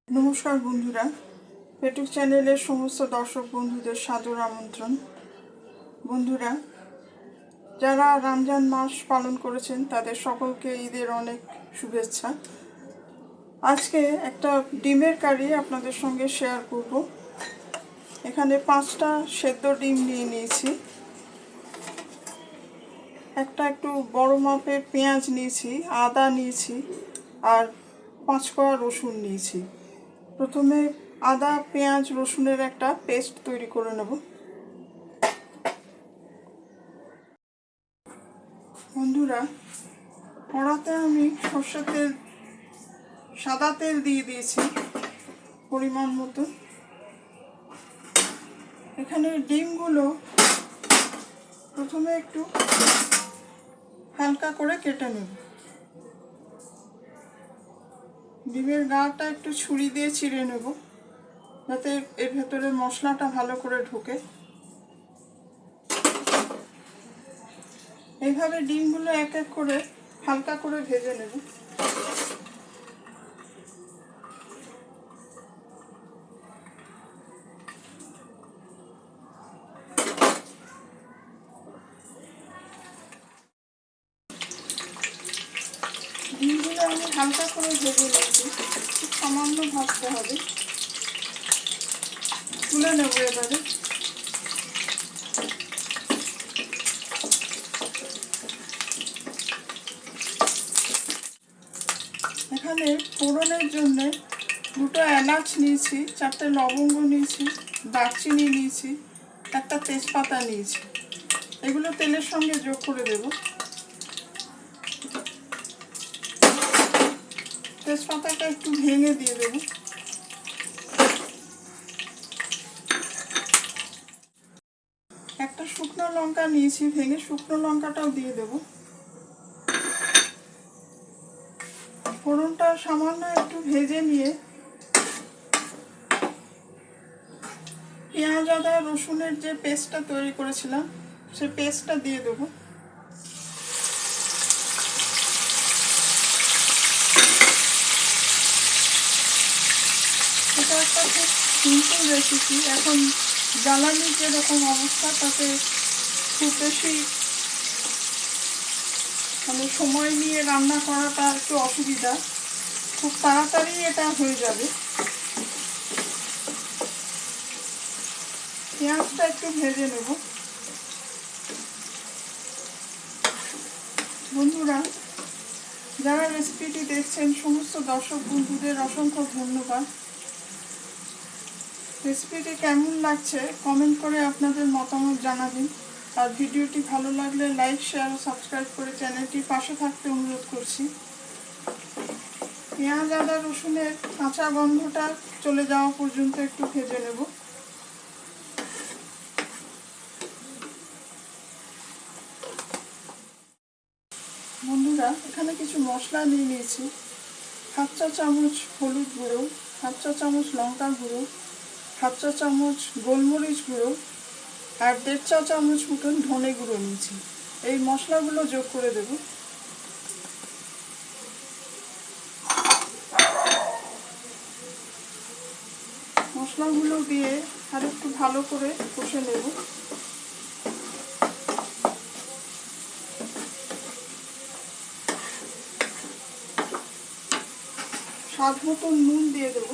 নমস্কার বন্ধুরা, পেটুক চ্যানেলের সমস্ত দর্শক বন্ধুদের সাদর আমন্ত্রণ। বন্ধুরা, যারা রমজান মাস পালন করেছেন তাদের সকলকে ঈদের অনেক শুভেচ্ছা। আজকে একটা ডিমের কারি আপনাদের সঙ্গে শেয়ার করব। এখানে 5টা সেদ্ধ ডিম নিয়ে নিয়েছি, একটা একটু বড় মাপের পেঁয়াজ নিয়েছি, আদা নিয়েছি আর 5 কোয়া রসুন নিয়েছি। প্রথমে আদা পেঁয়াজ রসুনের একটা পেস্ট তৈরি করে নেব। বন্ধুরা, কড়াতে আমি সর্ষের তেল সাদা তেল দিয়ে দিয়েছি পরিমাণ মতো। এখানে ডিমগুলো প্রথমে একটু হালকা করে কেটে নেব। ডিমের গাটা একটু ছুরি দিয়ে চিড়ে নেব যাতে এর ভেতরে মশলাটা ভালো করে ঢোকে। এইভাবে ডিমগুলো এক এক করে হালকা করে ভেজে নেব। ডিমগুলো আমি হালকা করে ভেজে নিয়েছি, খুব সামান্য ভাজতে হবে। তুলে নেব এবারে। এখানে ফোড়নের জন্য 2টো এলাচ নিয়েছি, 4টে লবঙ্গ নিয়েছি, দারচিনি নিয়েছি, একটা তেজপাতা নিয়েছি। এগুলো তেলের সঙ্গে যোগ করে দেব। তেজপাতাটা একটু ভেঙে দিয়ে দেব। একটা শুকনো লঙ্কা নিয়েছি, ভেঙে শুকনো লঙ্কাটাও দিয়ে দেব। ফোড়নটা সামান্য একটু ভেজে নিয়ে পেঁয়াজ আদা রসুনের যে পেস্টটা তৈরি করেছিলাম সেই পেস্টটা দিয়ে দেবো। এটা একটা খুব সিম্পল রেসিপি। এখন জ্বালানির যেরকম অবস্থা তাতে খুব বেশি সময় নিয়ে রান্না করাটা একটু অসুবিধা, খুব তাড়াতাড়ি এটা হয়ে যাবে। পেঁয়াজটা একটু ভেজে নেব। বন্ধুরা, যারা রেসিপিটি দেখছেন সমস্ত দর্শক বন্ধুদের অসংখ্য ধন্যবাদ। রেসিপিটি কেমন লাগছে কমেন্ট করে আপনাদের মতামত জানাবেন। আর ভিডিওটি ভালো লাগলে লাইক শেয়ার ও সাবস্ক্রাইব করে চ্যানেলটির পাশে থাকতে অনুরোধ করছি। পেঁয়াজ আদা রসুনের কাঁচা গন্ধটা চলে যাওয়া পর্যন্ত একটু ভেজে নেব। বন্ধুরা, এখানে কিছু মশলা নিয়ে নিয়েছি। 1/2 চা চামচ হলুদ গুঁড়ো, 1/2 চা চামচ লঙ্কার গুঁড়ো, 1/2 চা চামচ গোলমরিচ গুঁড়ো আর 1.5 চা চামচ মতন ধনে গুঁড়ো নিয়েছি। এই মশলাগুলো যোগ করে দেব। মশলাগুলো দিয়ে আর একটু ভালো করে কষে নেব। স্বাদ মতন নুন দিয়ে দেবো।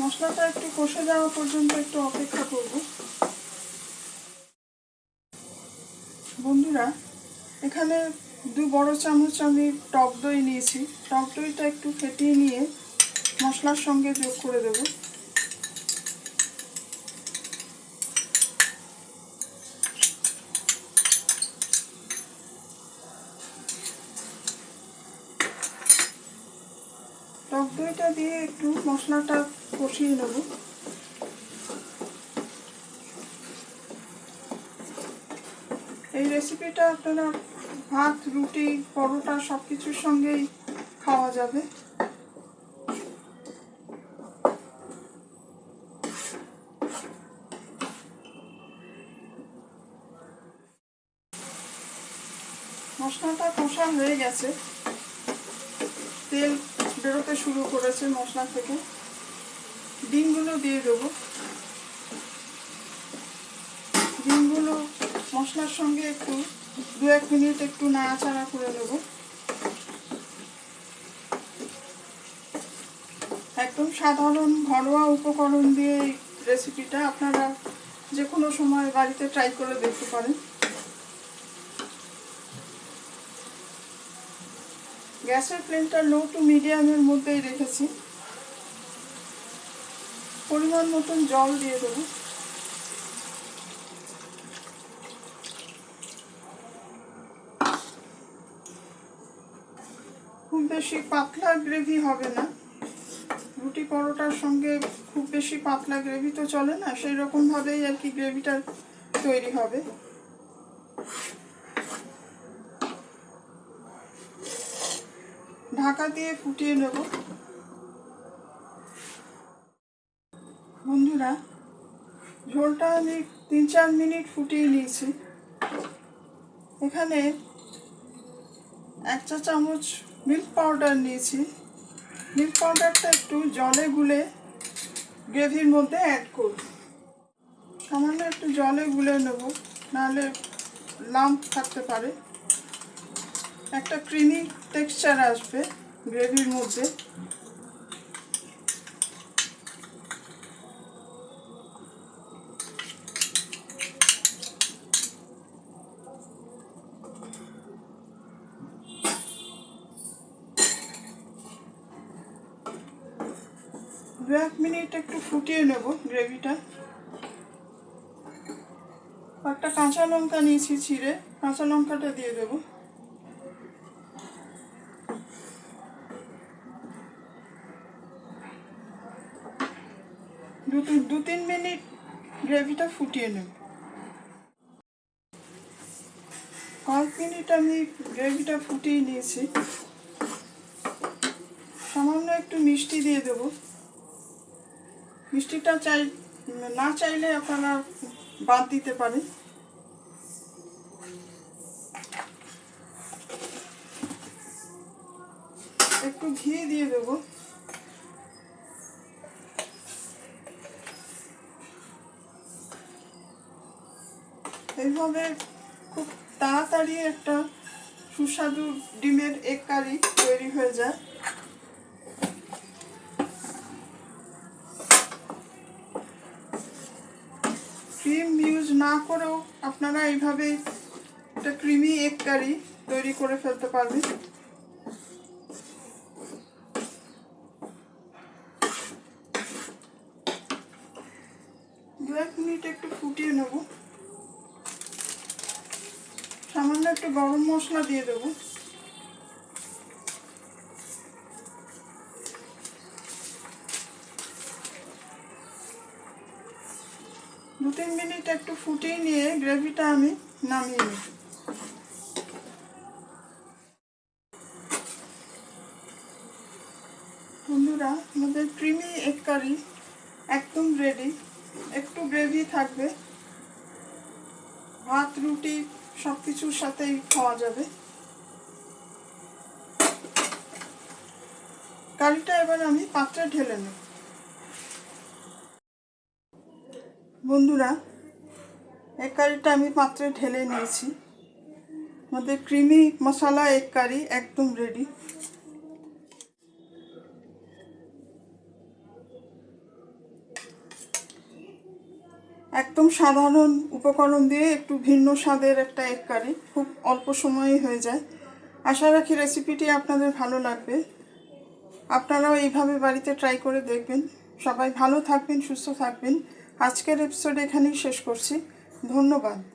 মশলাটা একটু কষে যাওয়া পর্যন্ত একটু অপেক্ষা করব। বন্ধুরা, এখানে 2 বড় চামচ আমি টক দই নিয়েছি। টক দইটা একটু ফেটিয়ে নিয়ে মশলার সঙ্গে যোগ করে দেব। টক দইটা দিয়ে একটু মশলাটা কষিয়ে নেব। এই রেসিপিটা আপনারা ভাত, রুটি, পরোটা সব কিছুর সঙ্গেই খাওয়া যাবে। মশলাটা কষা হয়ে গেছে, তেল বেরোতে শুরু করেছে মশলা থেকে। ডিমগুলো দিয়ে দেবো। ডিমগুলো মশলার সঙ্গে একটু 2-1 মিনিট একটু নাড়াচাড়া করে নেব। একদম সাধারণ ঘরোয়া উপকরণ দিয়ে এই রেসিপিটা আপনারা যে কোনো সময় বাড়িতে ট্রাই করে দেখতে পারেন। গ্যাসের ফ্লেমটা লো টু মিডিয়ামের মধ্যেই রেখেছি। পরিমাণ মতন জল দিয়ে দেবো। খুব বেশি পাতলা গ্রেভি হবে না, রুটি পরোটার সঙ্গে খুব বেশি পাতলা গ্রেভি তো চলে না, সেই রকমভাবেই আর কি গ্রেভিটা তৈরি হবে। ঢাকা দিয়ে ফুটিয়ে নেব। বন্ধুরা, ঝোলটা আমি 3-4 মিনিট ফুটিয়ে নিয়েছি। এখানে 1 চা চামচ মিল্ক পাউডার নিয়েছি। মিল্ক পাউডারটা একটু জলে গুলে গ্রেভির মধ্যে অ্যাড করব। সামান্য একটু জলে গুলে নেব, নাহলে লাম্প থাকতে পারে। একটা ক্রিমি টেক্সচার আসবে গ্রেভির মধ্যে। দু 1 মিনিট একটু ফুটিয়ে নেব গ্রেভিটা। একটা কাঁচা লঙ্কা নিয়েছি ছিঁড়ে, কাঁচা লঙ্কাটা দিয়ে দেব। দু 3 মিনিট গ্রেভিটা ফুটিয়ে নেব। কয়েক মিনিট আমি গ্রেভিটা ফুটিয়ে নিয়েছি। সামান্য একটু মিষ্টি দিয়ে দেব। মিষ্টিটা না চাইলে আপনারা বাদ দিতে পারেন। একটু ঘি দিয়ে দেব। এইভাবে খুব তাড়াতাড়ি একটা সুস্বাদু ডিমের এগ কারি তৈরি হয়ে যায়। ক্রিম ইউজ না করেও আপনারা এইভাবে একটা ক্রিমি এগ কারি তৈরি করে ফেলতে পারবেন। দু 1 মিনিট একটু ফুটিয়ে নেব। সামান্য একটু গরম মশলা দিয়ে দেব। দু 3 মিনিট একটু ফুটিয়ে নিয়ে গ্রেভিটা আমি নামিয়ে নেব। বন্ধুরা, আমাদের ক্রিমি এগ কারি একদম রেডি। একটু গ্রেভি থাকবে, ভাত, রুটি সব কিছুর সাথেই খাওয়া যাবে। কারিটা এবার আমি পাত্রে ঢেলে নেব। বন্ধুরা, এগ কারিটা আমি পাত্রে ঢেলে নিয়েছি। আমাদের ক্রিমি মশলা এগ কারি একদম রেডি। একদম সাধারণ উপকরণ দিয়ে একটু ভিন্ন স্বাদের একটা এগ কারি খুব অল্প সময়েই হয়ে যায়। আশা রাখি রেসিপিটি আপনাদের ভালো লাগবে। আপনারাও এইভাবে বাড়িতে ট্রাই করে দেখবেন। সবাই ভালো থাকবেন, সুস্থ থাকবেন। আজকের এপিসোড এখানেই শেষ করছি। ধন্যবাদ।